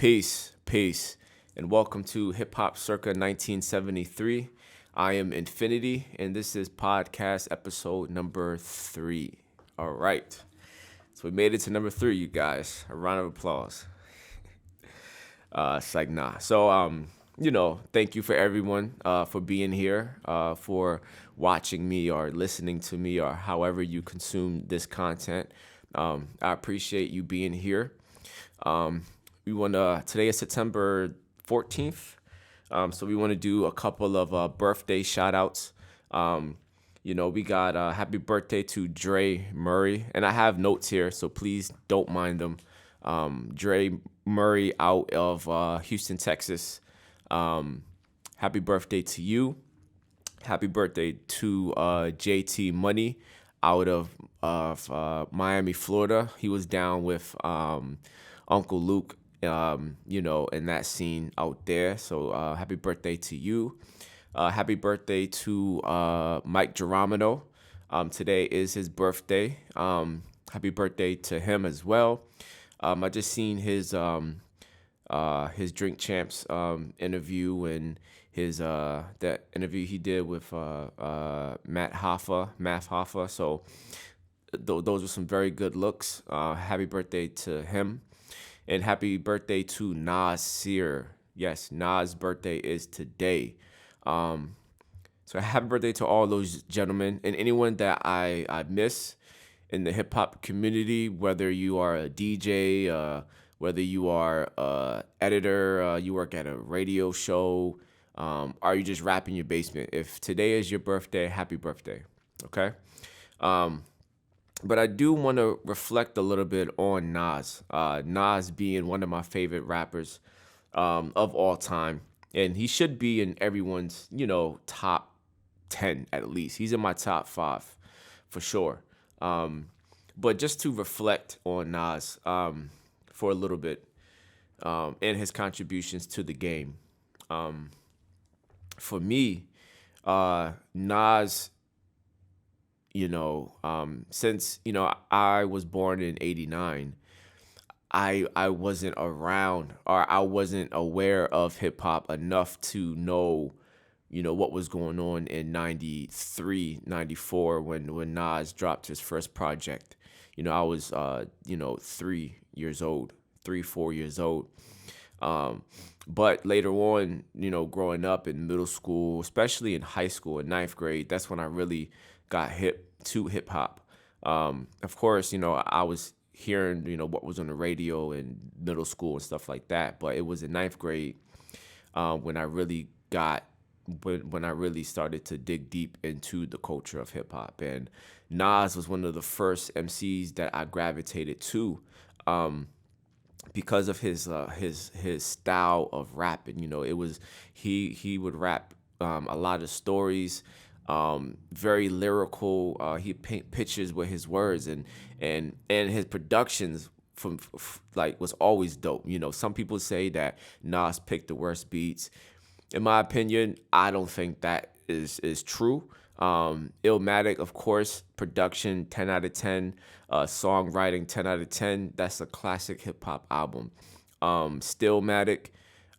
Peace, and welcome to HipHop circa 1973. I am Infinity, and this is podcast episode number 3. All right, so we made it to number 3, you guys. A round of applause. It's like nah. So thank you for everyone for being here, for watching me or listening to me or however you consume this content. I appreciate you being here. We want to, today is September 14th. So we want to do a couple of birthday shout outs. We got happy birthday to Dre Murray. And I have notes here, so please don't mind them. Dre Murray out of Houston, Texas. Happy birthday to you. Happy birthday to JT Money out of Miami, Florida. He was down with Uncle Luke, in that scene out there. So happy birthday to you. Happy birthday to Mike Geronimo. Today is his birthday. Happy birthday to him as well. I just seen his Drink Champs interview and his that interview he did with Matt Hoffa. So those were some very good looks. Happy birthday to him. And happy birthday to Nasir. Yes, Nas' birthday is today. So happy birthday to all those gentlemen and anyone that I miss in the hip hop community, whether you are a DJ, whether you are a editor, you work at a radio show, or you just rap in your basement. If today is your birthday, happy birthday. Okay? But I do want to reflect a little bit on Nas. Nas being one of my favorite rappers of all time. And he should be in everyone's, top 10 at least. He's in my top 5 for sure. But just to reflect on Nas for a little bit and his contributions to the game. For me, Nas, since I was born in '89, I wasn't around or I wasn't aware of hip hop enough to know, what was going on in 93, 94 when Nas dropped his first project. I was 3 years old, 4 years old. But later on, growing up in middle school, especially in high school in ninth grade, that's when I really got hip to hip hop. Of course, I was hearing, what was on the radio in middle school and stuff like that. But it was in ninth grade when I really started to dig deep into the culture of hip hop. And Nas was one of the first MCs that I gravitated to. Because of his style of rapping, it was he would rap a lot of stories, very lyrical. He'd paint pictures with his words, and his productions was always dope. Some people say that Nas picked the worst beats. In my opinion, I don't think that is true. Illmatic, of course, production 10 out of 10, songwriting 10 out of 10. That's a classic hip hop album. Stillmatic,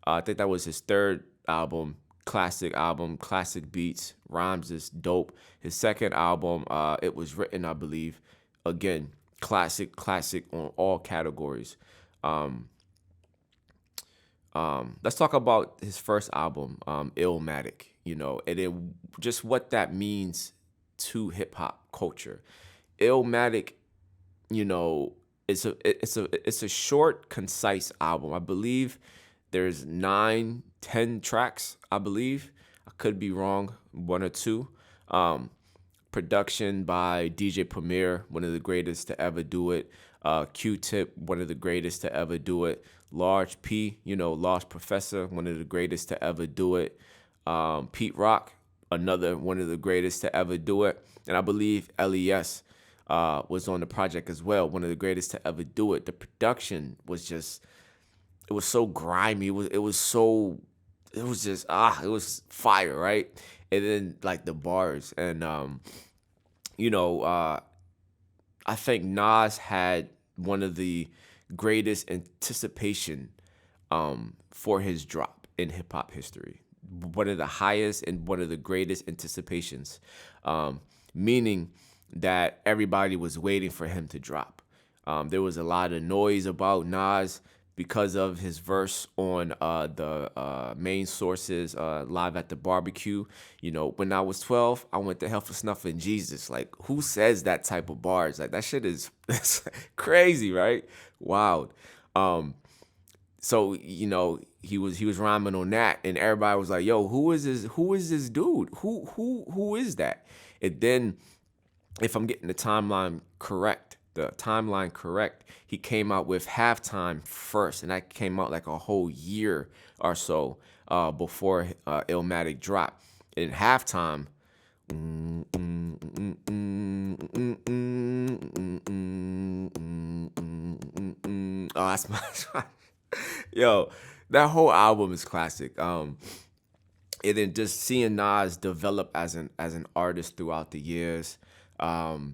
I think that was his third album, classic beats. Rhymes is dope. His second album, It Was Written, I believe. Again, classic on all categories. Let's talk about his first album, Illmatic, and then just what that means to hip hop culture. Illmatic, it's a short, concise album. I believe there's 9, 10 tracks, I believe. I could be wrong, 1 or 2. Production by DJ Premier, one of the greatest to ever do it. Q-Tip, one of the greatest to ever do it. Large P, Large Professor, one of the greatest to ever do it. Pete Rock, another one of the greatest to ever do it. And I believe LES was on the project as well, one of the greatest to ever do it. The production was just, it was so grimy. It was fire, right? And then like the bars and I think Nas had one of the greatest anticipation for his drop in hip hop history. One of the highest and one of the greatest anticipations, meaning that everybody was waiting for him to drop. There was a lot of noise about Nas because of his verse on the main sources live at the barbecue. You know, when I was 12, I went to hell for snuffing Jesus. Like, who says that type of bars? Like, that shit is that's crazy, right? Wild. So he was rhyming on that, and everybody was like, "Yo, who is this? Who is this dude? Who is that?" And then, if I'm getting the timeline correct, he came out with Halftime first, and that came out like a whole year or so before Illmatic dropped. In Halftime, oh, that's my yo, that whole album is classic. And then just seeing Nas develop as an artist throughout the years. I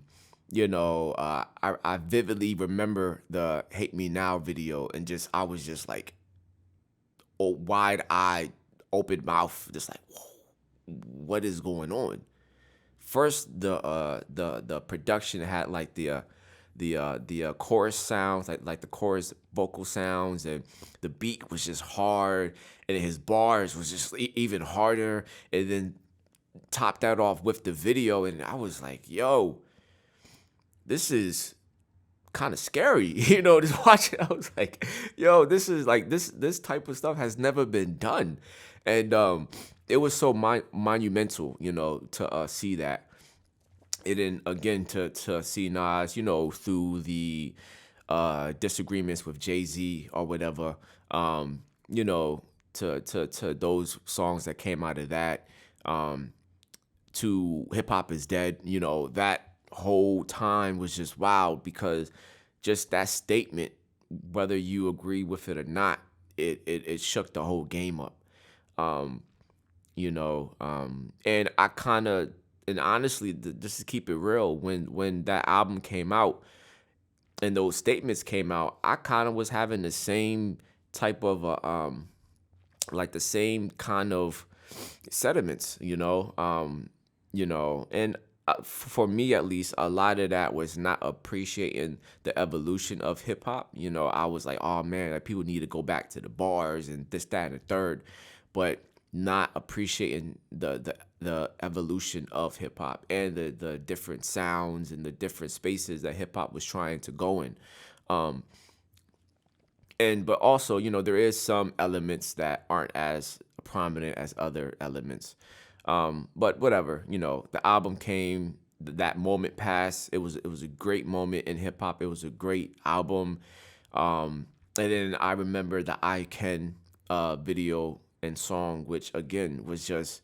vividly remember the "Hate Me Now" video, and I was just like, wide eyed, open mouth, just like, whoa, what is going on? First, the production had like the chorus sounds, like the chorus vocal sounds, and the beat was just hard, and his bars was just even harder, and then top that off with the video, and I was like, yo, this is kind of scary, just watching. I was like, yo, this is like this type of stuff has never been done, and it was so monumental, to see that. And then again to see Nas, through the disagreements with Jay-Z or whatever, to those songs that came out of that, to Hip Hop Is Dead, that whole time was just wild, because just that statement, whether you agree with it or not, it shook the whole game up. And I kind of, and honestly, just to keep it real, when that album came out and those statements came out, I kind of was having the same type of like the same kind of sentiments, and for me at least, a lot of that was not appreciating the evolution of hip hop. I was like, oh man, like, people need to go back to the bars and this, that, and the third, but not appreciating the evolution of hip hop and the different sounds and the different spaces that hip hop was trying to go in. But also, there is some elements that aren't as prominent as other elements. But whatever, the album came, that moment passed. It was a great moment in hip hop. It was a great album. And then I remember the I Can video and song, which again was just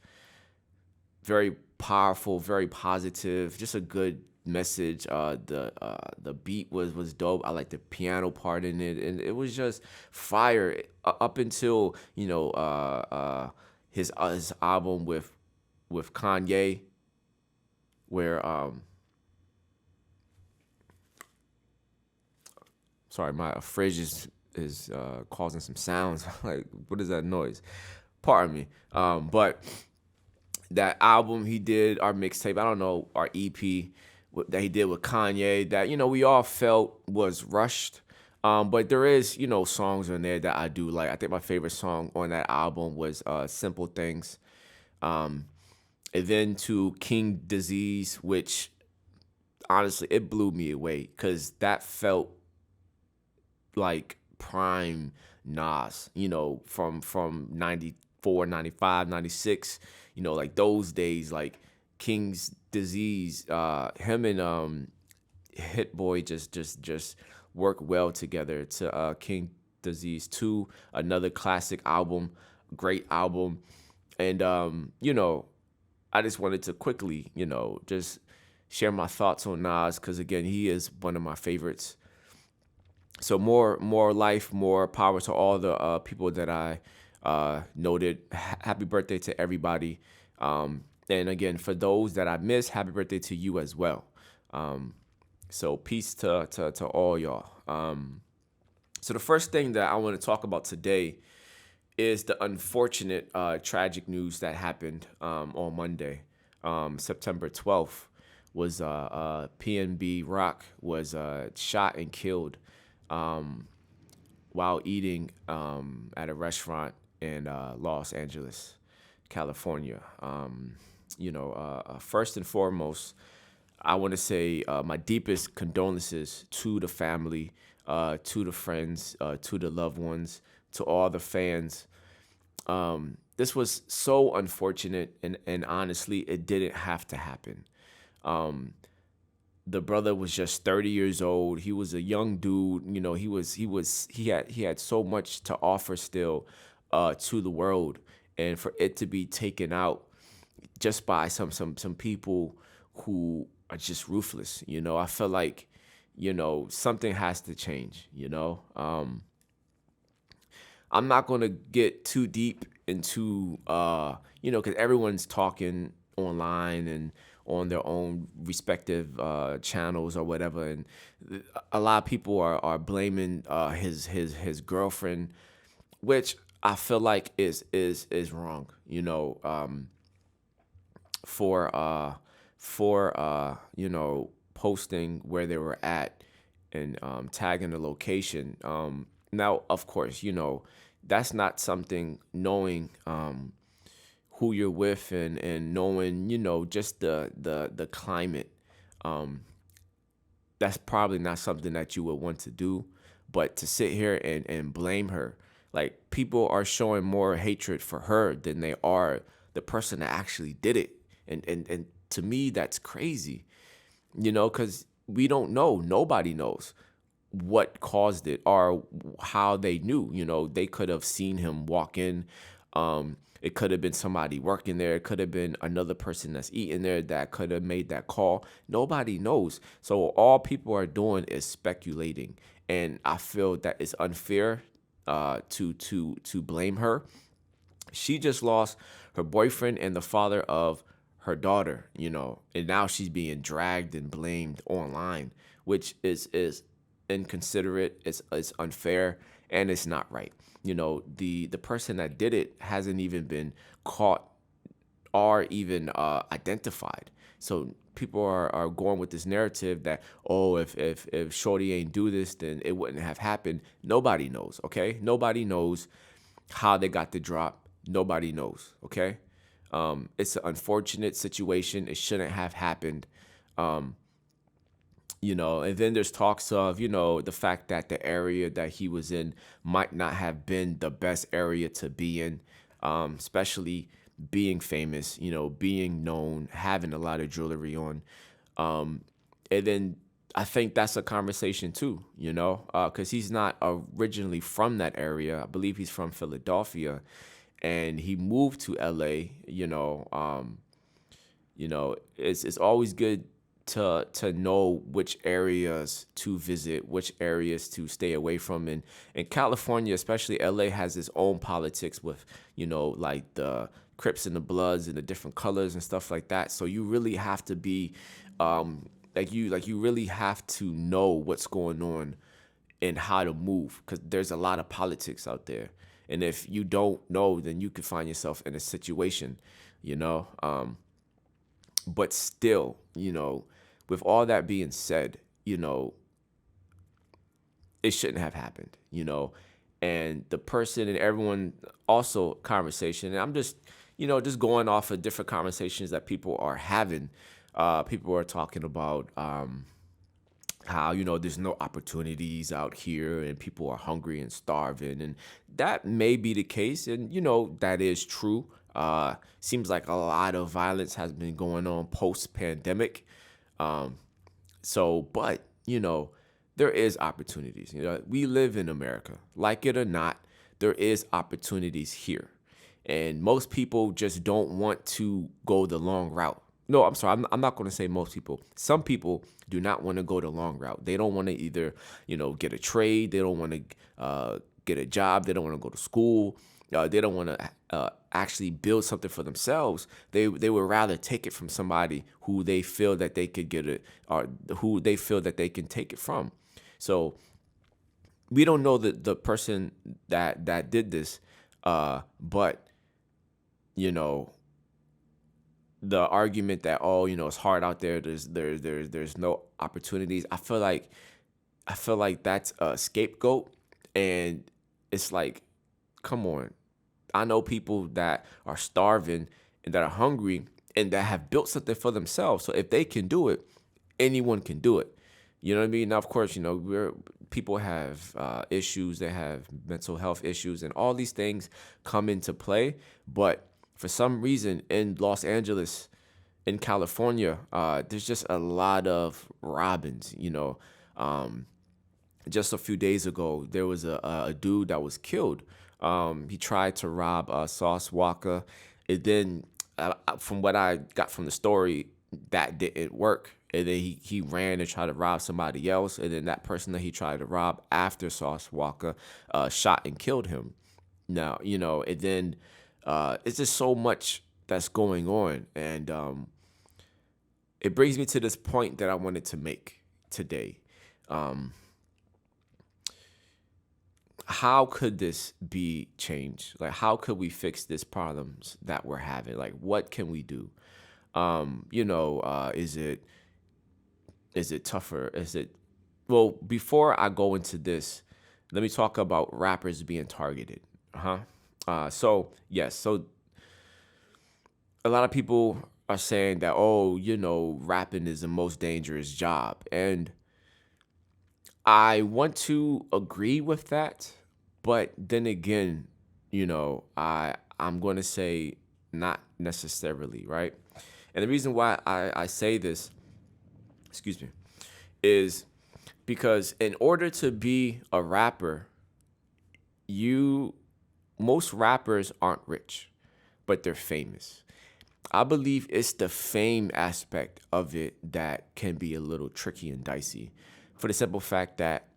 very powerful, very positive, just a good message. The beat was dope. I like the piano part in it, and it was just fire up until his album with Kanye, where sorry, my fridge is causing some sounds. Like, what is that noise? Pardon me. But that album he did, our mixtape, I don't know, our EP that he did with Kanye, that we all felt was rushed. But there is songs on there that I do like. I think my favorite song on that album was "Simple Things." And then to King Disease, which honestly, it blew me away, because that felt like prime Nas, from 94, 95, 96, like those days, like King's Disease, him and Hit Boy just work well together. To King Disease 2, another classic album, great album. And I just wanted to quickly, just share my thoughts on Nas, because again, he is one of my favorites. So more life, more power to all the people that I noted. Happy birthday to everybody. And again, for those that I missed, happy birthday to you as well. So peace to all y'all. So the first thing that I want to talk about today is the unfortunate tragic news that happened on Monday, September 12th, was PnB Rock was shot and killed while eating at a restaurant in Los Angeles, California. First and foremost, I want to say my deepest condolences to the family, to the friends, to the loved ones, to all the fans. This was so unfortunate, and honestly, it didn't have to happen. The brother was just 30 years old. He was a young dude. He had so much to offer still to the world, and for it to be taken out just by some people who are just ruthless. I feel like something has to change. I'm not gonna get too deep into because everyone's talking online and on their own respective channels or whatever, and a lot of people are blaming his girlfriend, which I feel like is wrong. For posting where they were at and tagging the location. Now, of course, that's not something, knowing who you're with and knowing just the climate. Um, that's probably not something that you would want to do. But to sit here and blame her, like, people are showing more hatred for her than they are the person that actually did it. And to me, that's crazy, because we don't know. Nobody knows what caused it or how they knew. They could have seen him walk in. It could have been somebody working there. It could have been another person that's eating there that could have made that call. Nobody knows. So all people are doing is speculating, and I feel that it's unfair to blame her. She just lost her boyfriend and the father of her daughter, and now she's being dragged and blamed online, which is inconsiderate, it's unfair, and it's not right. The person that did it hasn't even been caught or even identified. So people are going with this narrative that, oh, if Shorty ain't do this, then it wouldn't have happened. Nobody knows, okay? Nobody knows how they got the drop. Nobody knows, okay? It's an unfortunate situation. It shouldn't have happened. And then there's talks of, the fact that the area that he was in might not have been the best area to be in, especially being famous, being known, having a lot of jewelry on. And then I think that's a conversation too, because he's not originally from that area. I believe he's from Philadelphia, and he moved to LA. It's always good to know which areas to visit, which areas to stay away from. And in California, especially LA, has its own politics with, like the Crips and the Bloods and the different colors and stuff like that. So you really have to be, you really have to know what's going on and how to move, because there's a lot of politics out there. And if you don't know, then you could find yourself in a situation, but still, with all that being said, it shouldn't have happened, and the person and everyone also conversation. And I'm just going off of different conversations that people are having. People are talking about how, there's no opportunities out here and people are hungry and starving. And that may be the case. And, that is true. Seems like a lot of violence has been going on post-pandemic. But, there is opportunities. We live in America. Like it or not, there is opportunities here. And most people just don't want to go the long route. No, I'm sorry. I'm not going to say most people. Some people do not want to go the long route. They don't want to either, get a trade. They don't want to get a job. They don't want to go to school. They don't want to actually build something for themselves. They would rather take it from somebody who they feel that they could get it, or who they feel that they can take it from. So we don't know the person that did this, but you know, the argument that, oh, it's hard out there, there's no opportunities. I feel like that's a scapegoat, and it's like, come on. I know people that are starving and that are hungry and that have built something for themselves. So if they can do it, anyone can do it. You know what I mean? Now, of course, people have issues. They have mental health issues, and all these things come into play. But for some reason, in Los Angeles, in California, there's just a lot of robins. Just a few days ago, there was a dude that was killed. He tried to rob Sauce Walker. It then, from what I got from the story, that didn't work. And then he ran and tried to rob somebody else. And then that person that he tried to rob after Sauce Walker shot and killed him. Now, and then it's just so much that's going on. And it brings me to this point that I wanted to make today. How could this be changed? Like, how could we fix these problems that we're having? Like, what can we do? Is it tougher? Well, before I go into this, let me talk about rappers being targeted. So yes, so a lot of people are saying that, oh, rapping is the most dangerous job. And I want to agree with that, but then again, I'm going to say not necessarily, right? And the reason why I say this, excuse me, is because in order to be a rapper, most rappers aren't rich, but they're famous. I believe it's the fame aspect of it that can be a little tricky and dicey, for the simple fact that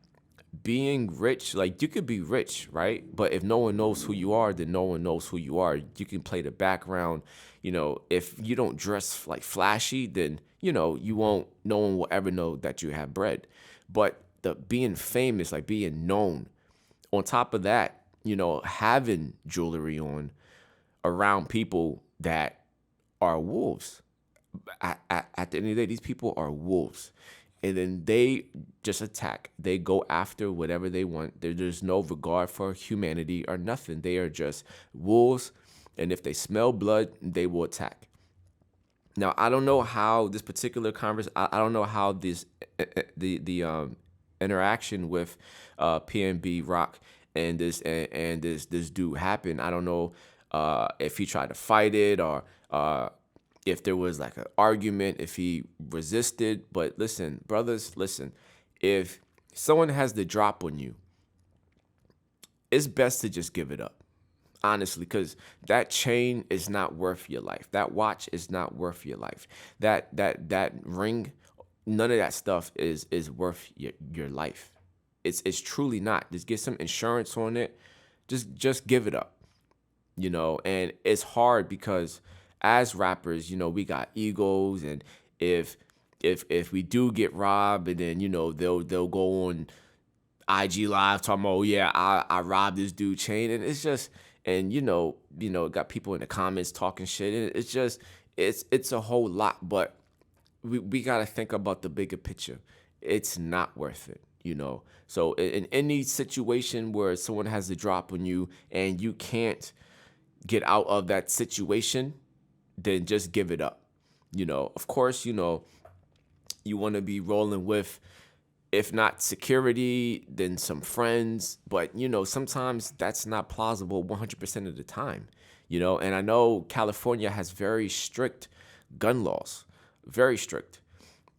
being rich, like, you could be rich, right? But if no one knows who you are, then no one knows who you are. You can play the background. If you don't dress like flashy, then, you won't, no one will ever know that you have bread. But the being famous, like being known, on top of that, having jewelry on around people that are wolves. At the end of the day, these people are wolves. And then they just attack. They go after whatever they want. There's no regard for humanity or nothing. They are just wolves. And if they smell blood, they will attack. Now, I don't know how this particular conversation, I don't know how the interaction with PnB Rock and this dude happened. I don't know if he tried to fight it, or if there was like an argument, if he resisted. But listen, brothers, listen. If someone has the drop on you, it's best to just give it up. Honestly, because that chain is not worth your life. That watch is not worth your life. That ring, none of that stuff is worth your life. It's truly not. Just get some insurance on it. Just give it up. And it's hard because as rappers, we got egos, and if we do get robbed, and then they'll go on IG live talking about, oh yeah, I robbed this dude chain, and it's just, and got people in the comments talking shit, and it's just it's a whole lot. But we got to think about the bigger picture. It's not worth it. So in any situation where someone has a drop on you and you can't get out of that situation, then just give it up. Of course, you want to be rolling with, if not security, then some friends. But, sometimes that's not plausible 100% of the time, and I know California has very strict gun laws, very strict.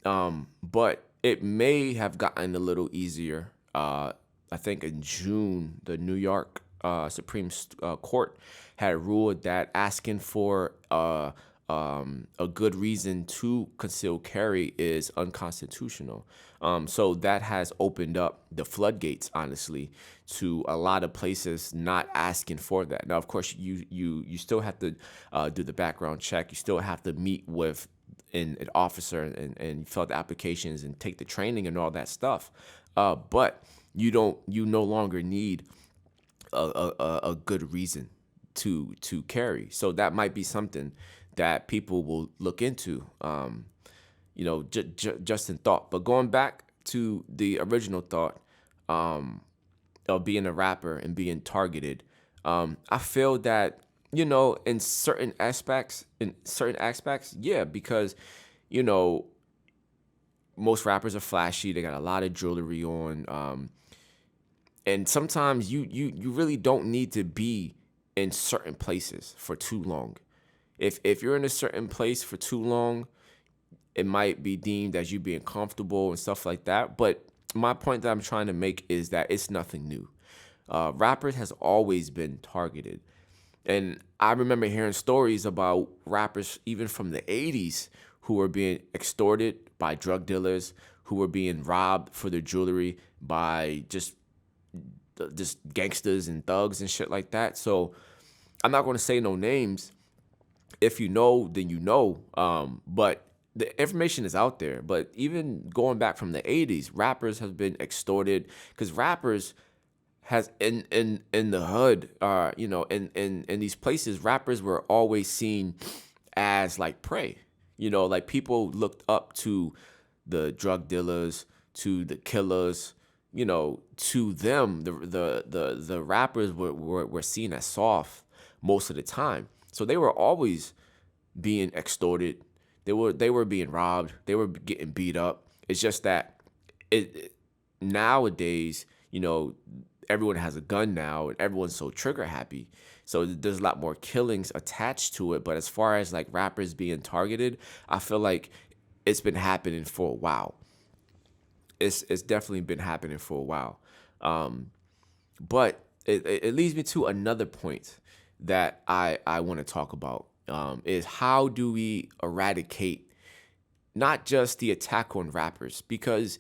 But it may have gotten a little easier. I think in June, the New York Supreme Court had ruled that asking for a good reason to conceal carry is unconstitutional. So that has opened up the floodgates, honestly, to a lot of places not asking for that. Now, of course, you still have to do the background check. You still have to meet with an officer and fill out the applications and take the training and all that stuff. But You no longer need a good reason to carry. So that might be something that people will look into, just in thought. But going back to the original thought, of being a rapper and being targeted, I feel that, in certain aspects, yeah, because, you know, most rappers are flashy. They got a lot of jewelry on. And sometimes you really don't need to be in certain places for too long. If you're in a certain place for too long, it might be deemed as you being comfortable and stuff like that. But my point that I'm trying to make is that it's nothing new. Rappers has always been targeted. And I remember hearing stories about rappers even from the 80s who were being extorted by drug dealers, who were being robbed for their jewelry by just gangsters and thugs and shit like that. So I'm not going to say no names. If you know, then you know. But the information is out there. But even going back from the 80s, rappers have been extorted because rappers has in the hood, in these places, rappers were always seen as like prey. Like people looked up to the drug dealers, to the killers. To them, the rappers were seen as soft most of the time. So they were always being extorted. They were being robbed. They were getting beat up. It's just that nowadays, everyone has a gun now and everyone's so trigger happy. So there's a lot more killings attached to it. But as far as like rappers being targeted, I feel like it's been happening for a while. It's definitely been happening for a while. But it leads me to another point that I want to talk about, is how do we eradicate not just the attack on rappers, because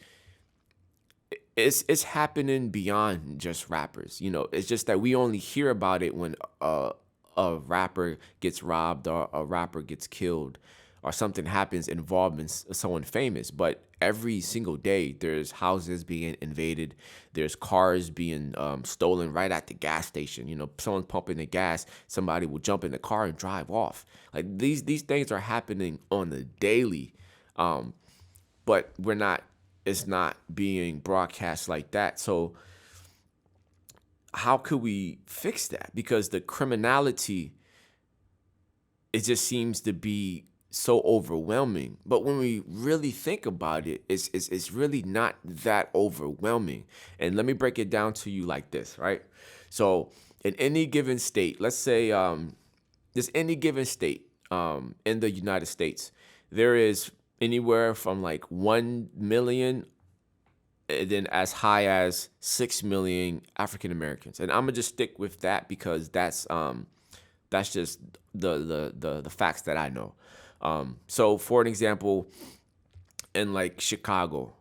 it's happening beyond just rappers. It's just that we only hear about it when a rapper gets robbed or a rapper gets killed or something happens involving someone famous. But every single day, there's houses being invaded, there's cars being stolen right at the gas station. Someone pumping the gas, somebody will jump in the car and drive off. Like these things are happening on the daily, but it's not being broadcast like that. So how could we fix that? Because the criminality, it just seems to be so overwhelming. But when we really think about it, it's really not that overwhelming. And let me break it down to you like this, right? So in any given state, let's say there's any given state in the United States, there is anywhere from like 1 million and then as high as 6 million African Americans. And I'm gonna just stick with that because that's just the facts that I know. So for an example, in like Chicago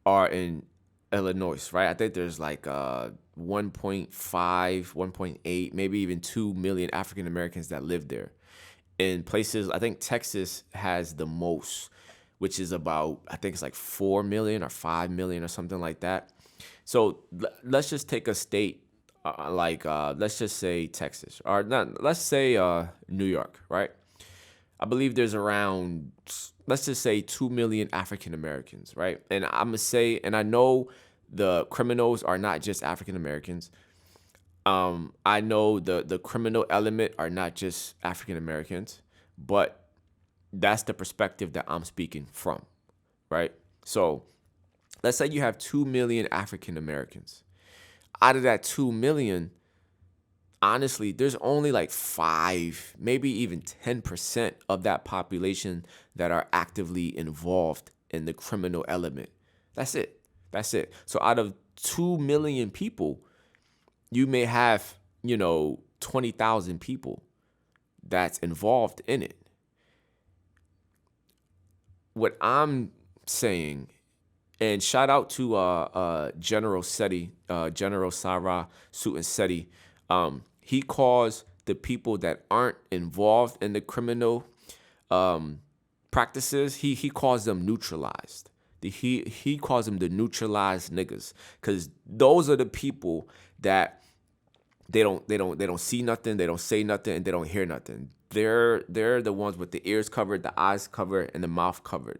or in Illinois, right? I think there's like 1.5, 1.8, maybe even 2 million African Americans that live there. In places, I think Texas has the most, which is about, I think it's like 4 million or 5 million or something like that. So let's just take a state let's just say Texas, or not, let's say New York, right? I believe there's around, let's just say 2 million African Americans, right? And I'm gonna say, and I know the criminals are not just African Americans. I know the criminal element are not just African Americans, but that's the perspective that I'm speaking from, right? So let's say you have 2 million African Americans. Out of that 2 million, honestly, there's only like 5, maybe even 10% of that population that are actively involved in the criminal element. That's it. That's it. So out of 2 million people, you may have, 20,000 people that's involved in it. What I'm saying, and shout out to General Seti, General Sarah Sutin Seti. He calls the people that aren't involved in the criminal practices, he calls them neutralized. He calls them the neutralized niggas, because those are the people that they don't see nothing, they don't say nothing, and they don't hear nothing. They're the ones with the ears covered, the eyes covered, and the mouth covered.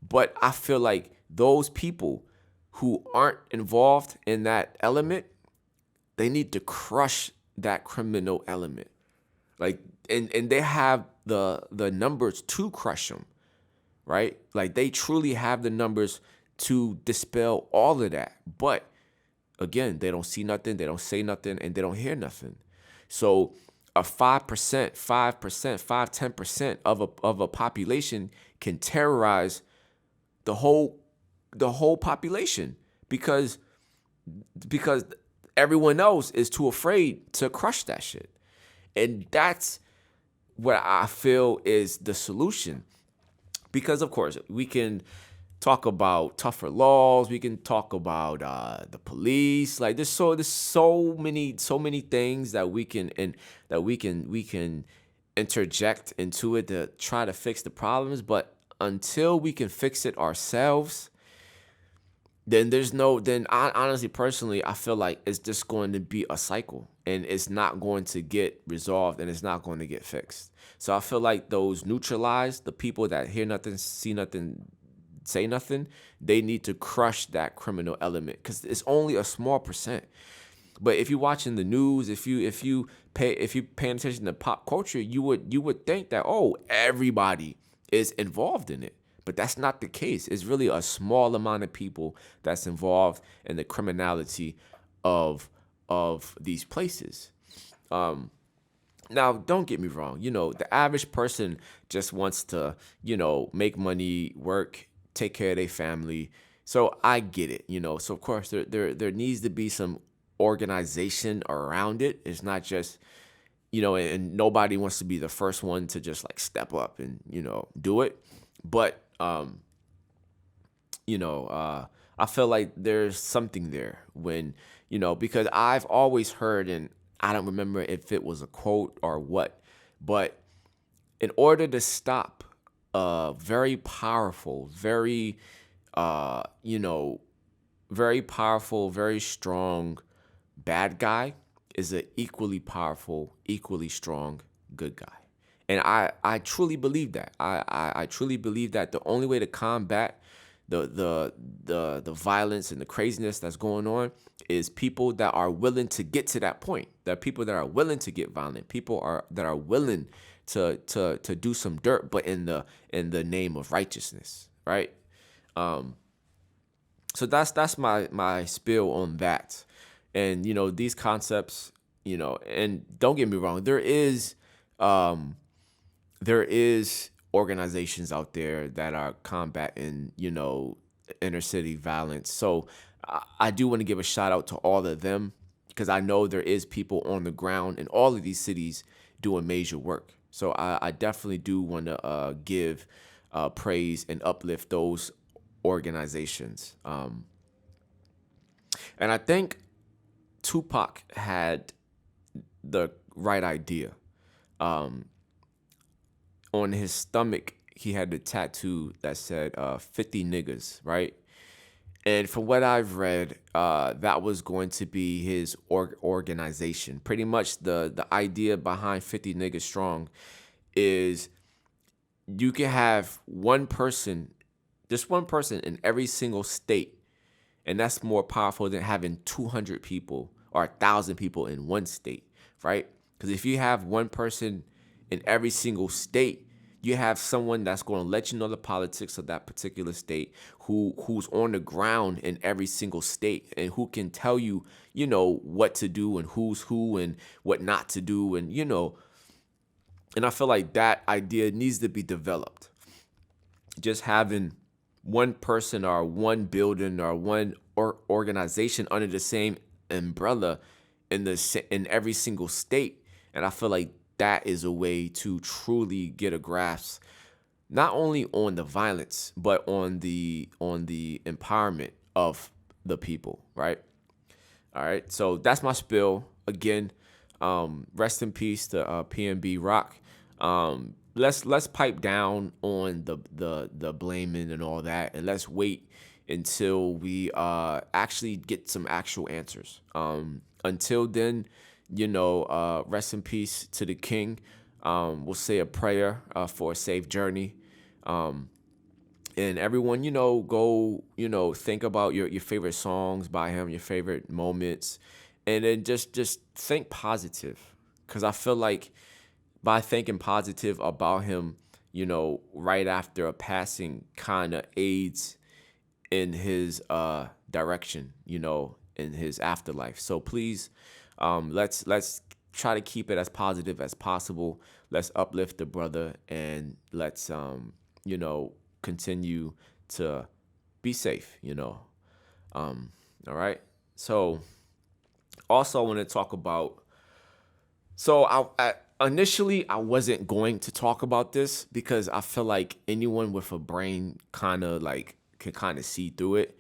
But I feel like those people who aren't involved in that element, they need to crush that criminal element. Like, and they have the numbers to crush them, right? Like, they truly have the numbers to dispel all of that. But again, they don't see nothing, they don't say nothing, and they don't hear nothing. So a 5%, 5%, 10% of a population can terrorize the whole population, because everyone else is too afraid to crush that shit. And that's what I feel is the solution. Because of course we can talk about tougher laws, we can talk about the police. Like, there's so many things that we can interject into it to try to fix the problems. But until we can fix it ourselves, then I honestly, personally, I feel like it's just going to be a cycle, and it's not going to get resolved, and it's not going to get fixed. So I feel like those neutralized, the people that hear nothing, see nothing, say nothing, they need to crush that criminal element, because it's only a small percent. But if you're watching the news, if you paying attention to pop culture, you would think that, oh, everybody is involved in it. But that's not the case. It's really a small amount of people that's involved in the criminality of these places. Now, don't get me wrong. The average person just wants to, make money, work, take care of their family. So I get it. So of course there needs to be some organization around it. It's not just, and nobody wants to be the first one to just like step up and, do it. But I feel like there's something there when, because I've always heard, and I don't remember if it was a quote or what, but in order to stop a very powerful, very very strong bad guy is an equally powerful, equally strong good guy. And I truly believe that. I truly believe that the only way to combat the violence and the craziness that's going on is people that are willing to get to that point. That people that are willing to get violent, that are willing to do some dirt, but in the name of righteousness, right? So that's my spiel on that. And these concepts, and don't get me wrong, there is organizations out there that are combating, inner city violence. So I do want to give a shout out to all of them, because I know there is people on the ground in all of these cities doing major work. So I definitely do want to give praise and uplift those organizations. And I think Tupac had the right idea. On his stomach, he had the tattoo that said 50 niggas, right? And from what I've read, that was going to be his organization. Pretty much the idea behind 50 niggas strong is you can have just one person in every single state. And that's more powerful than having 200 people or 1,000 people in one state, right? Because if you have one person in every single state, you have someone that's going to let you know the politics of that particular state, who's on the ground in every single state, and who can tell you, what to do and who's who and what not to do, and and I feel like that idea needs to be developed. Just having one person or one building or one organization under the same umbrella in every single state, and I feel like that is a way to truly get a grasp, not only on the violence, but on the empowerment of the people, right? All right, so that's my spill. Again, rest in peace to PnB Rock. let's pipe down on the blaming and all that, and let's wait until we actually get some actual answers. Until then, rest in peace to the king. We'll say a prayer for a safe journey. And everyone, go, think about your favorite songs by him, your favorite moments, and then just think positive. Because I feel like by thinking positive about him, right after a passing kind of aids in his direction, in his afterlife. So please, let's try to keep it as positive as possible. Let's uplift the brother, and let's you know, continue to be safe. All right. So also I want to talk about, so initially I wasn't going to talk about this because I feel like anyone with a brain kind of like can kind of see through it.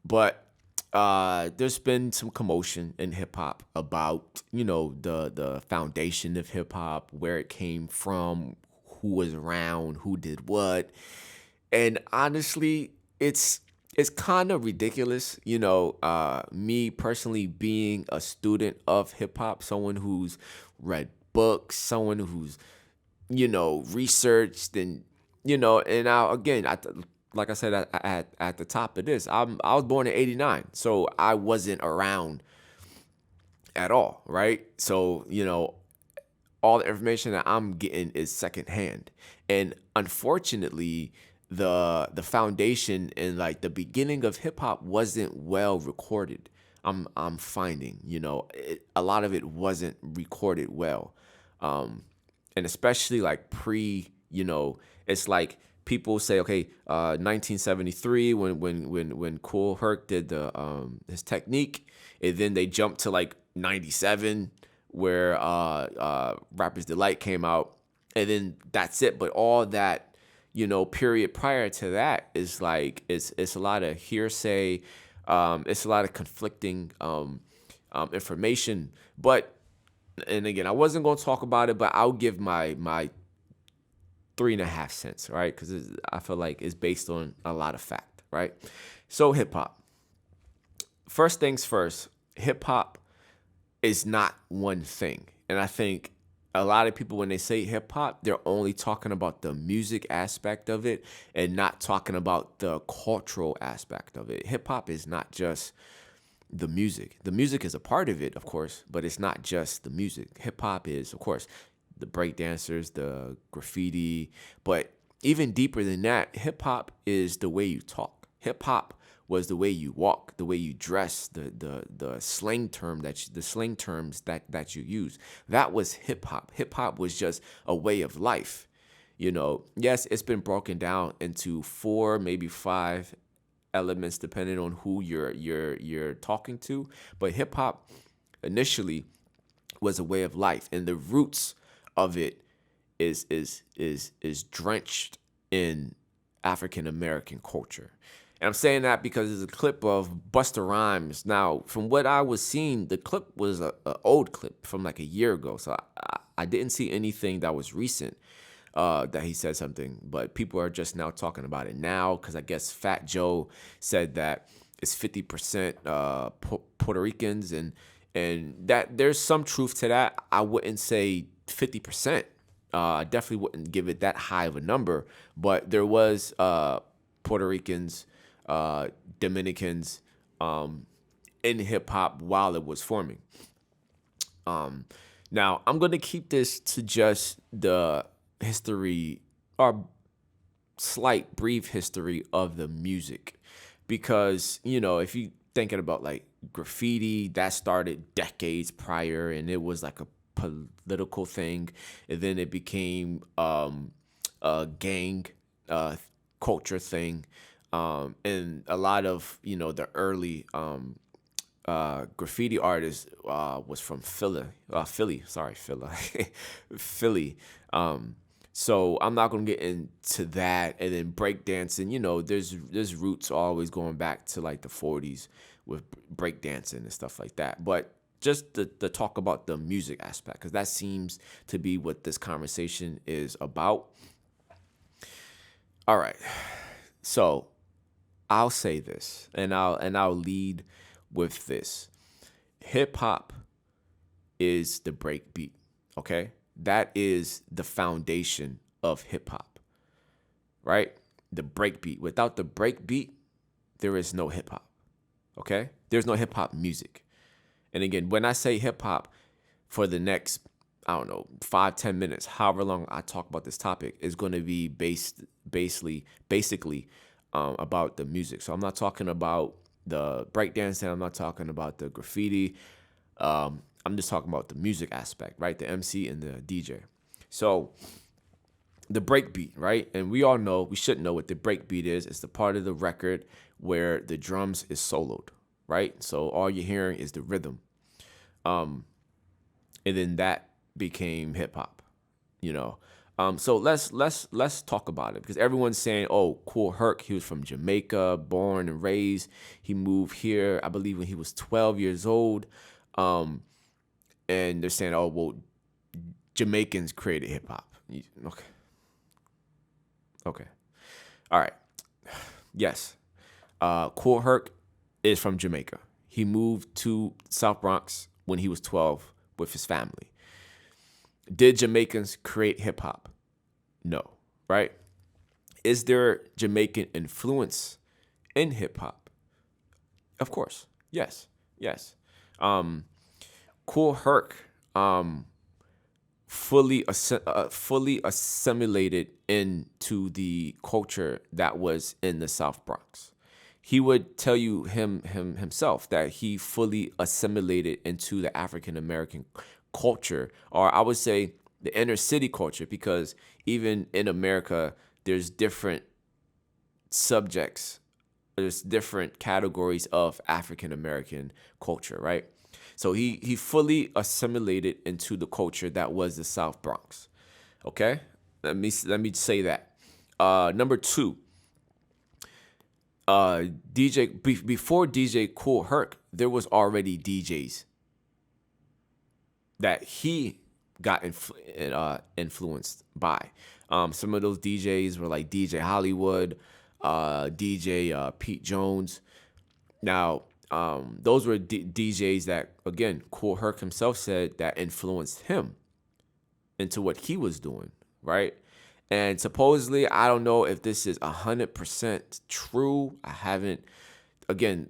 But there's been some commotion in hip hop about, the foundation of hip hop, where it came from, who was around, who did what. And honestly, it's kind of ridiculous, me personally being a student of hip hop, someone who's read books, someone who's, researched, and and now again, like I said at the top of this, I was born in '89, so I wasn't around at all, right? So all the information that I'm getting is secondhand, and unfortunately, the foundation and like the beginning of hip hop wasn't well recorded. I'm finding, a lot of it wasn't recorded well, and especially like it's like people say, okay, 1973 when Kool Herc did the his technique, and then they jumped to like 97 where Rapper's Delight came out, and then that's it. But all that period prior to that is like it's a lot of hearsay, it's a lot of conflicting information. But and again, I wasn't going to talk about it, but I'll give my 3.5 cents, right? Because I feel like it's based on a lot of fact, right? So hip hop. First things first, hip hop is not one thing, and I think a lot of people, when they say hip hop, they're only talking about the music aspect of it and not talking about the cultural aspect of it. Hip hop is not just the music. The music is a part of it, of course, but it's not just the music. Hip hop is, of course, the breakdancers, the graffiti, but even deeper than that, hip hop is the way you talk. Hip hop was the way you walk, the way you dress, the slang terms that you use. That was hip hop. Hip hop was just a way of life. Yes, it's been broken down into 4, maybe 5 elements depending on who you're talking to, but hip hop initially was a way of life, and the roots of it is drenched in African American culture. And I'm saying that because there's a clip of Busta Rhymes. Now, from what I was seeing, the clip was a old clip from like a year ago, so I didn't see anything that was recent that he said something. But people are just now talking about it now because I guess Fat Joe said that it's 50% Puerto Ricans, and that there's some truth to that. I wouldn't say 50%. I definitely wouldn't give it that high of a number, but there was Puerto Ricans, Dominicans in hip hop while it was forming. Now, I'm going to keep this to just the history, or slight brief history of the music, because if you thinking about like graffiti, that started decades prior, and it was like a political thing, and then it became a gang culture thing, and a lot of the early graffiti artists was from Philly, sorry, Philly. So I'm not gonna get into that. And then breakdancing, there's roots always going back to like the 40s with breakdancing and stuff like that. But just to talk about the music aspect, because that seems to be what this conversation is about. All right. So I'll say this, and I'll lead with this. Hip hop is the break beat. Okay? That is the foundation of hip hop. Right? The break beat. Without the break beat, there is no hip hop. Okay? There's no hip hop music. And again, when I say hip hop, for the next, I don't know, 5-10 minutes, however long I talk about this topic, is going to be basically about the music. So I'm not talking about the breakdancing. I'm not talking about the graffiti. I'm just talking about the music aspect, right? The MC and the DJ. So the breakbeat, right? And we all know, we should know what the breakbeat is. It's the part of the record where the drums is soloed, right? So all you're hearing is the rhythm. And then that became hip hop, you know. So let's talk about it, because everyone's saying, oh, Kool Herc, he was from Jamaica, born and raised. He moved here, I believe, when he was 12 years old. And they're saying, oh, well, Jamaicans created hip hop. Okay. All right. Yes. Kool Herc is from Jamaica. He moved to South Bronx when he was 12 with his family. Did Jamaicans create hip hop? No, right? Is there Jamaican influence in hip hop? Of course. Yes. Kool Herc fully assimilated into the culture that was in the South Bronx. He would tell you himself that he fully assimilated into the African American culture, or I would say the inner city culture, because even in America, there's different subjects, there's different categories of African American culture, right? So he fully assimilated into the culture that was the South Bronx. Okay, let me say that. Number two, before DJ Kool Herc, there was already DJs that he got influenced by. Some of those DJs were like DJ Hollywood, DJ Pete Jones. Now, those were DJs that, again, Kool Herc himself said that influenced him into what he was doing, right? And supposedly, I don't know if this is 100% true. I haven't, again,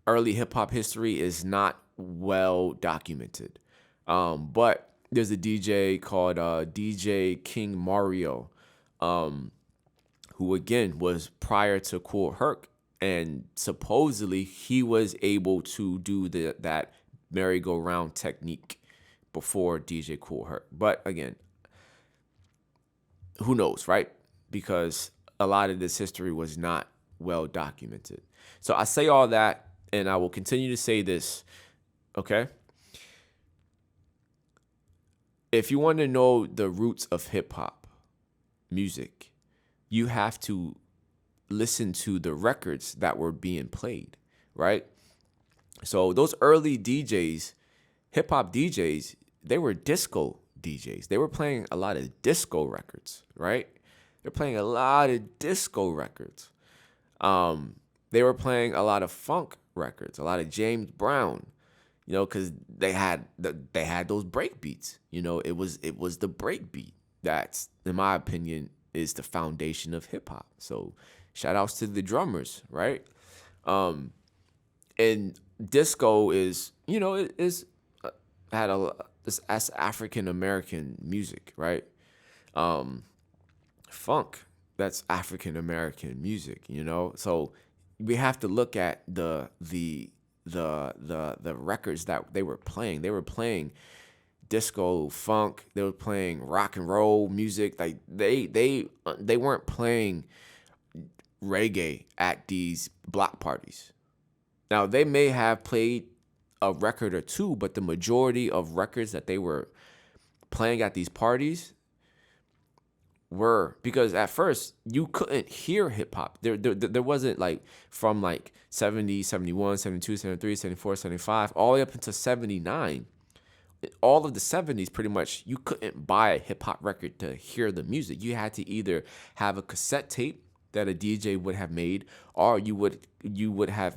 early hip hop history is not well documented. But there's a DJ called DJ King Mario, who again was prior to Kool Herc, and supposedly he was able to do that merry-go-round technique before DJ Kool Herc. But again, who knows, right? Because a lot of this history was not well documented. So I say all that, and I will continue to say this, okay? If you want to know the roots of hip-hop music, you have to listen to the records that were being played, right? So those early DJs, hip-hop DJs, they were disco DJs. They were playing a lot of disco records, right? They're playing a lot of disco records. They were playing a lot of funk records, a lot of James Brown, you know, because they had those break beats. You know, it was the break beat that's, in my opinion, is the foundation of hip hop. So shout outs to the drummers, right? And disco is, you know, it is had this as African American music, right? Funk, that's African American music, you know. So we have to look at the records that they were playing. They were playing disco, funk. They were playing rock and roll music. Like they weren't playing reggae at these block parties. Now they may have played a record or two, but the majority of records that they were playing at these parties were, because at first you couldn't hear hip hop. There wasn't like from like 70, 71, 72, 73, 74, 75, all the way up until 79. All of the 70s, pretty much, you couldn't buy a hip hop record to hear the music. You had to either have a cassette tape that a DJ would have made, or you would have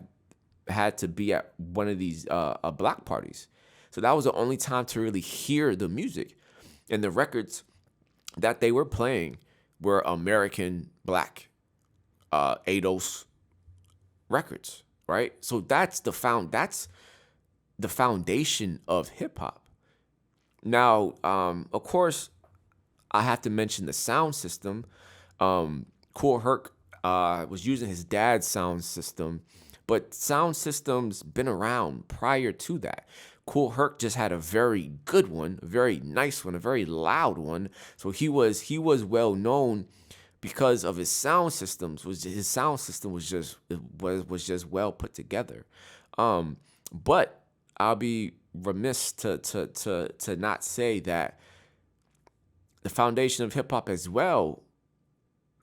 had to be at one of these block parties. So that was the only time to really hear the music. And the records that they were playing were American black Ados records, right? So that's the foundation of hip hop. Now, of course, I have to mention the sound system. Kool Herc was using his dad's sound system, but sound systems been around prior to that. Kool Herc just had a very good one, a very nice one, a very loud one. So he was well known because of his sound systems. His sound system was just well put together. But I'll be remiss to not say that the foundation of hip hop as well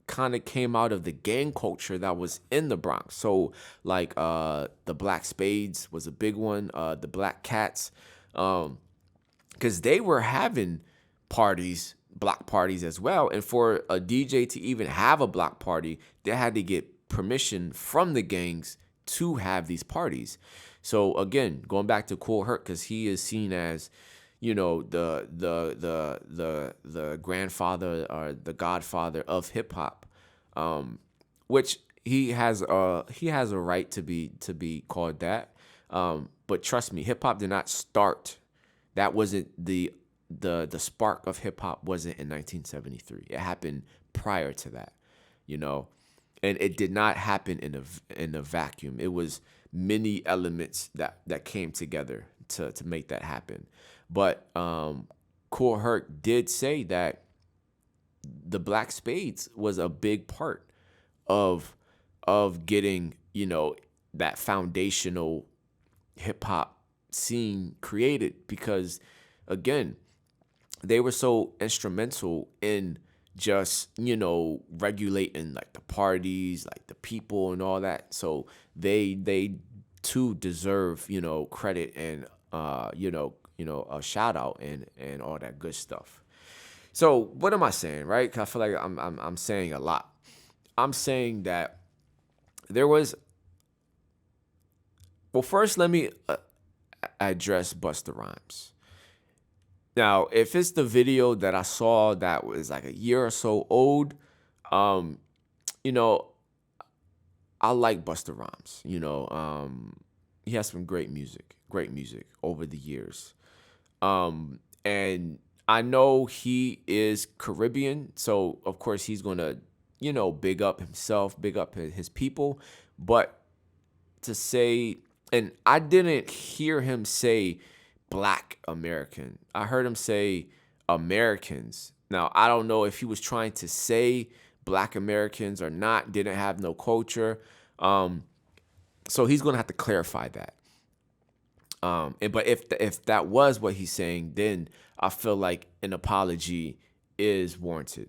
kind of came out of the gang culture that was in the Bronx. So like the Black Spades was a big one, the Black Cats, because they were having parties, block parties as well. And for a DJ to even have a block party, they had to get permission from the gangs to have these parties. So again, going back to Kool Herc, because he is seen as, the grandfather or the godfather of hip hop, which he has a right to be called that. But trust me, hip hop did not start. That wasn't the spark of hip hop wasn't in 1973. It happened prior to that, and it did not happen in a vacuum. It was many elements that came together to make that happen. But Kool Herc did say that the Black Spades was a big part of getting, that foundational hip hop scene created, because again, they were so instrumental in just, regulating like the parties, like the people and all that. So they too deserve, credit and a shout out and all that good stuff. So what am I saying, right? 'Cause I feel like I'm saying a lot. I'm saying that there was. Well, first let me address Busta Rhymes. Now, if it's the video that I saw that was like a year or so old, you know, I like Busta Rhymes. He has some great music over the years. And I know he is Caribbean, so of course he's gonna, big up himself, big up his people. But to say, and I didn't hear him say Black American. I heard him say Americans. Now, I don't know if he was trying to say Black Americans or not, didn't have no culture. So he's gonna have to clarify that. But if that was what he's saying, then I feel like an apology is warranted.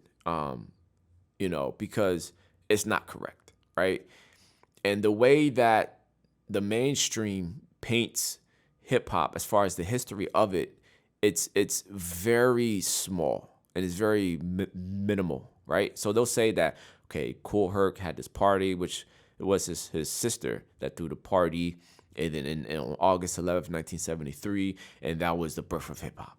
Because it's not correct, right? And the way that the mainstream paints hip hop, as far as the history of it, it's very small and it's very minimal, right? So they'll say that, okay, Kool Herc had this party, which it was his sister that threw the party, and then on August 11th, 1973, and that was the birth of hip hop.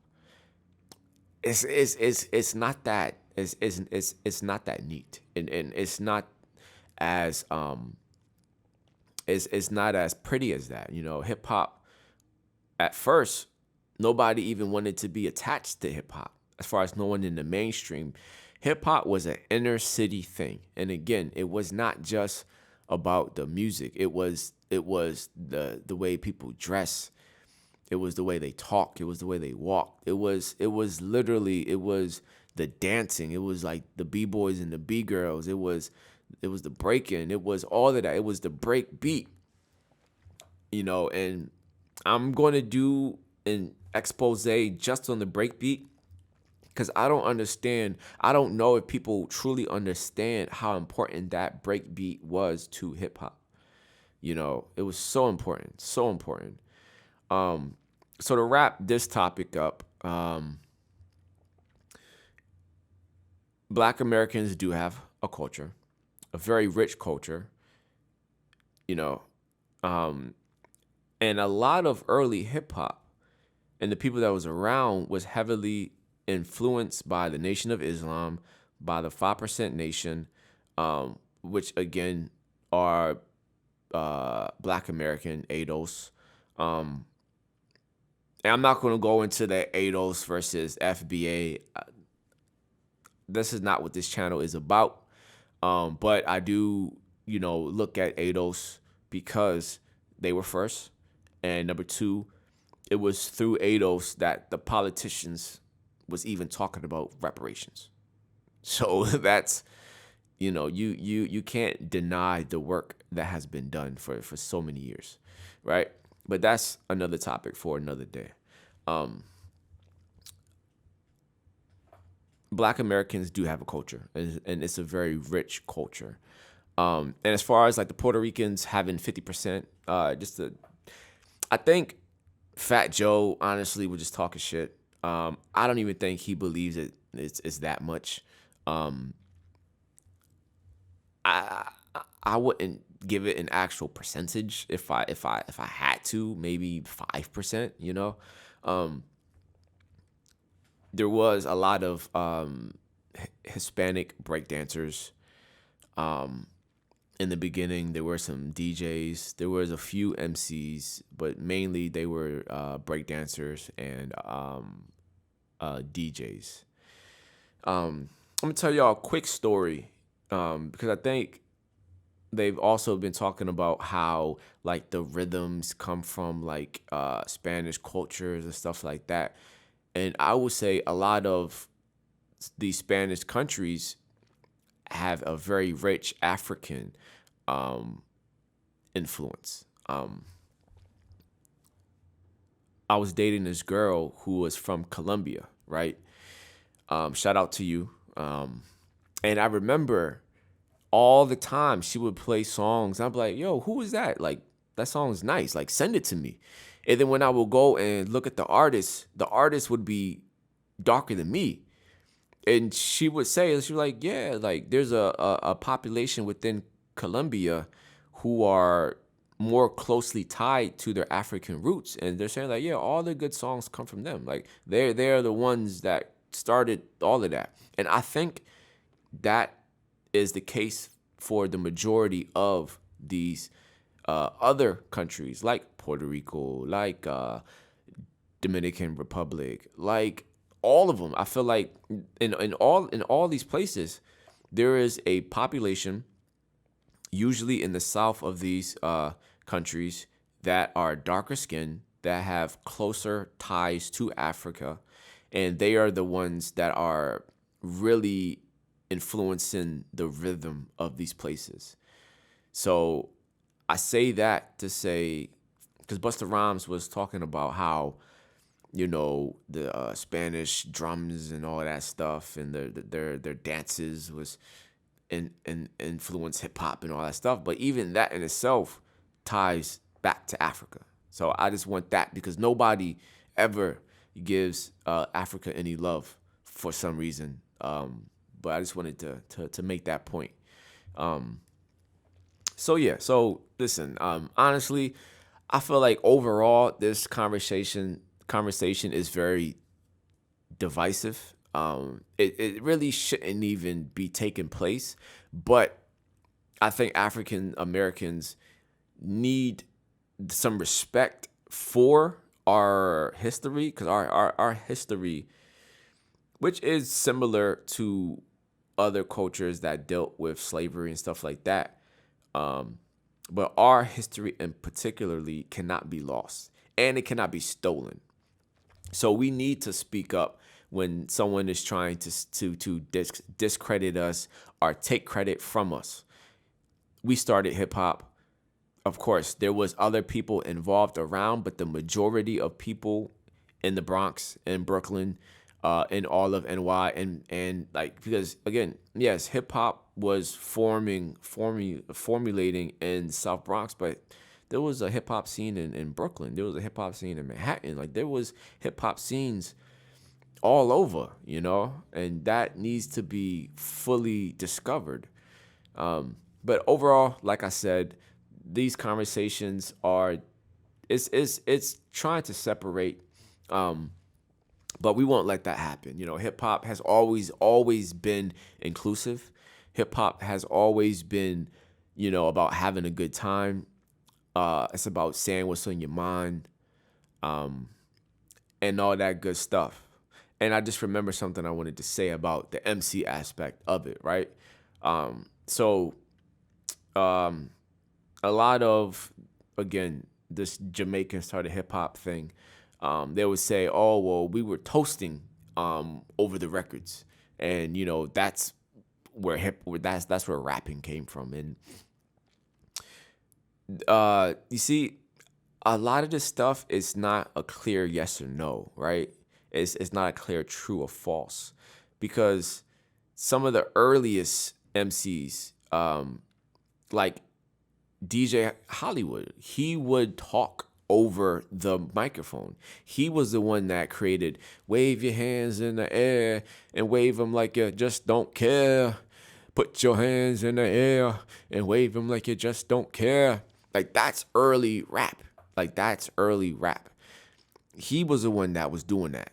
It's not that it's not that neat, and it's not as it's not as pretty as that. Hip hop at first, nobody even wanted to be attached to hip hop. As far as no one in the mainstream, hip hop was an inner city thing, and again, it was not just about the music. It was the way people dress. It was the way they talk. It was the way they walk. It was literally the dancing. It was like the B-boys and the B-girls. It was the breaking. It was all of that. It was the break beat. And I'm going to do an expose just on the break beat, because I don't understand. I don't know if people truly understand how important that break beat was to hip hop. It was so important, so important. So to wrap this topic up, Black Americans do have a culture, a very rich culture, you know, um, and a lot of early hip hop and the people that was around was heavily influenced by the Nation of Islam, by the 5% Nation, which again are Black American ADOS. And I'm not going to go into the ADOS versus FBA. This is not what this channel is about. But I do, look at ADOS because they were first. And number two, it was through ADOS that the politicians was even talking about reparations. So that's, you can't deny the work that has been done for so many years, right? But that's another topic for another day. Black Americans do have a culture, and it's a very rich culture. And as far as like the Puerto Ricans having 50%, I think Fat Joe honestly was just talking shit. I don't even think he believes it's that much. I wouldn't give it an actual percentage if I had to, maybe 5%. There was a lot of Hispanic breakdancers. In the beginning, there were some DJs. There was a few MCs, but mainly they were breakdancers and DJs. I'm gonna tell y'all a quick story because I think they've also been talking about how like the rhythms come from like Spanish cultures and stuff like that. And I would say a lot of these Spanish countries have a very rich African influence. I was dating this girl who was from Colombia, right? Shout out to you. And I remember all the time she would play songs. I'd be like, yo, who is that? Like, that song is nice. Like, send it to me. And then when I would go and look at the artist would be darker than me. And she would say, she was like, yeah, like there's a population within Colombia who are more closely tied to their African roots. And they're saying like, yeah, all the good songs come from them. Like they're the ones that started all of that. And I think that is the case for the majority of these other countries like Puerto Rico, like Dominican Republic, like all of them. I feel like in all these places, there is a population, usually in the south of these countries, that are darker skinned, that have closer ties to Africa, and they are the ones that are really influencing the rhythm of these places. So I say that to say, because Busta Rhymes was talking about how, the Spanish drums and all of that stuff and their dances was influence hip hop and all that stuff. But even that in itself ties back to Africa. So I just want that because nobody ever gives Africa any love for some reason. But I just wanted to make that point. So listen, honestly, I feel like overall this conversation is very divisive. It really shouldn't even be taking place, but I think African Americans need some respect for our history, because our history, which is similar to other cultures that dealt with slavery and stuff like that. But our history in particularly cannot be lost, and it cannot be stolen. So we need to speak up when someone is trying to discredit us or take credit from us. We started hip hop. Of course, there was other people involved around, but the majority of people in the Bronx and Brooklyn in all of NY, and like, because again, yes, hip hop was formulating in South Bronx, but there was a hip hop scene in Brooklyn. There was a hip hop scene in Manhattan. Like, there was hip hop scenes all over, and that needs to be fully discovered. But overall, like I said, these conversations are it's trying to separate, but we won't let that happen. Hip hop has always been inclusive. Hip hop has always been, about having a good time. It's about saying what's on your mind, and all that good stuff. And I just remember something I wanted to say about the MC aspect of it, right? So a lot of, again, this Jamaican started hip hop thing, they would say, "Oh, well, we were toasting over the records," and that's that's where rapping came from. And you see, a lot of this stuff is not a clear yes or no, right? It's not a clear true or false, because some of the earliest MCs, like DJ Hollywood, he would talk over the microphone. He was the one that created "Wave your hands in the air and wave them like you just don't care. Put your hands in the air and wave them like you just don't care." Like, that's early rap. Like, that's early rap. He was the one that was doing that.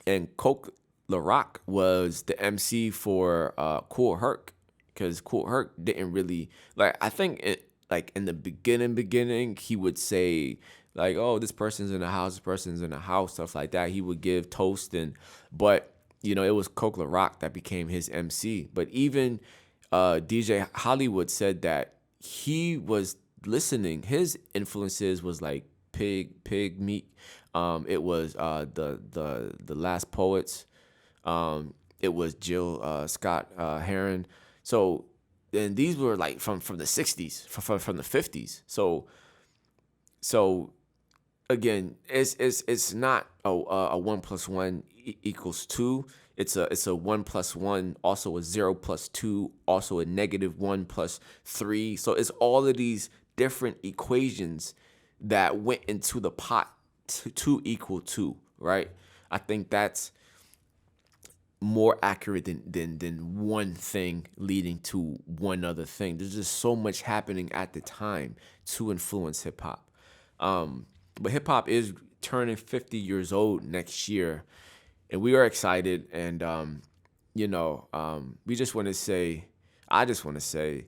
And Coke LaRock was the MC for Kool Herc, because Kool Herc didn't really, like, I think like in the beginning, he would say like, "Oh, this person's in the house, this person's in the house," stuff like that. He would give toast, but it was Coke LaRock that became his MC. But even DJ Hollywood said that he was listening. His influences was like Pig Meat. It was the Last Poets. It was Jill Scott Heron. So, and these were like from the 60s, from the 50s. So again, it's not a 1 + 1 equals 2. It's a 1 + 1, also a 0 + 2, also a -1 + 3. So it's all of these different equations that went into the pot to equal 2, right? I think that's more accurate than one thing leading to one other thing. There's just so much happening at the time to influence hip hop. But hip hop is turning 50 years old next year, and we are excited. And we just want to say, I just want to say,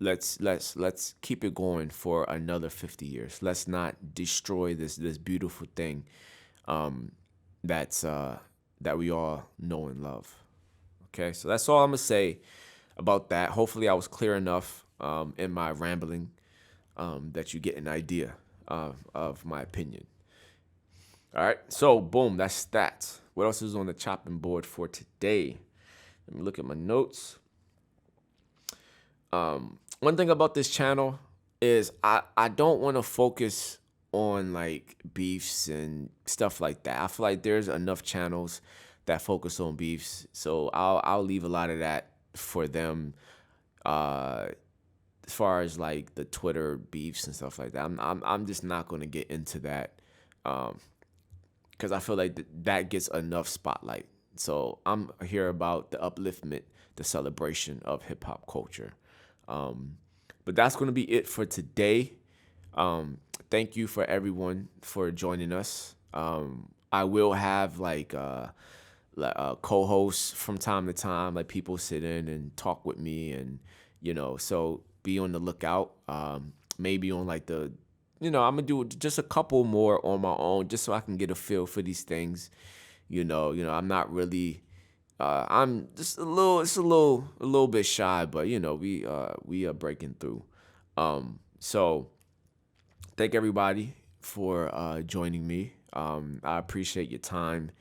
let's keep it going for another 50 years. Let's not destroy this beautiful thing. That we all know and love. Okay, so that's all I'm gonna say about that. Hopefully, I was clear enough in my rambling that you get an idea of my opinion. All right, so boom, that's that. What else is on the chopping board for today? Let me look at my notes. One thing about this channel is I don't want to focus on like beefs and stuff like that. I feel like there's enough channels that focus on beefs, so I'll leave a lot of that for them. As far as like the Twitter beefs and stuff like that, I'm just not gonna get into that, because I feel like that gets enough spotlight. So I'm here about the upliftment, the celebration of hip hop culture. But that's gonna be it for today. Thank you for everyone for joining us. I will have like co-hosts from time to time, like people sit in and talk with me, and so be on the lookout. Maybe on like I'm gonna do just a couple more on my own, just so I can get a feel for these things. I'm not really. I'm just it's a little bit shy, but we are breaking through. So thank everybody for joining me. I appreciate your time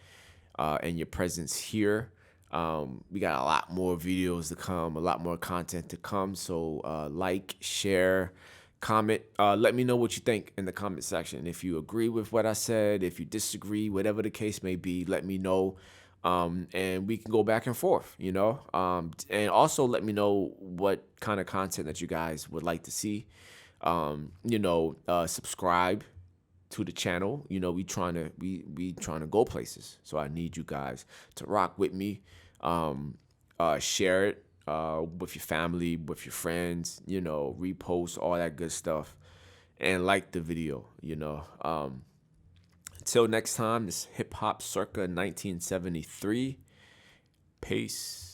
and your presence here. We got a lot more videos to come, a lot more content to come. So like, share, comment. Let me know what you think in the comment section. If you agree with what I said, if you disagree, whatever the case may be, let me know. And we can go back and forth, and also let me know what kind of content that you guys would like to see. Subscribe to the channel. We trying to go places. So I need you guys to rock with me. Share it with your family, with your friends, repost all that good stuff, and like the video. Until next time, this Hip Hop Circa 1973. Peace.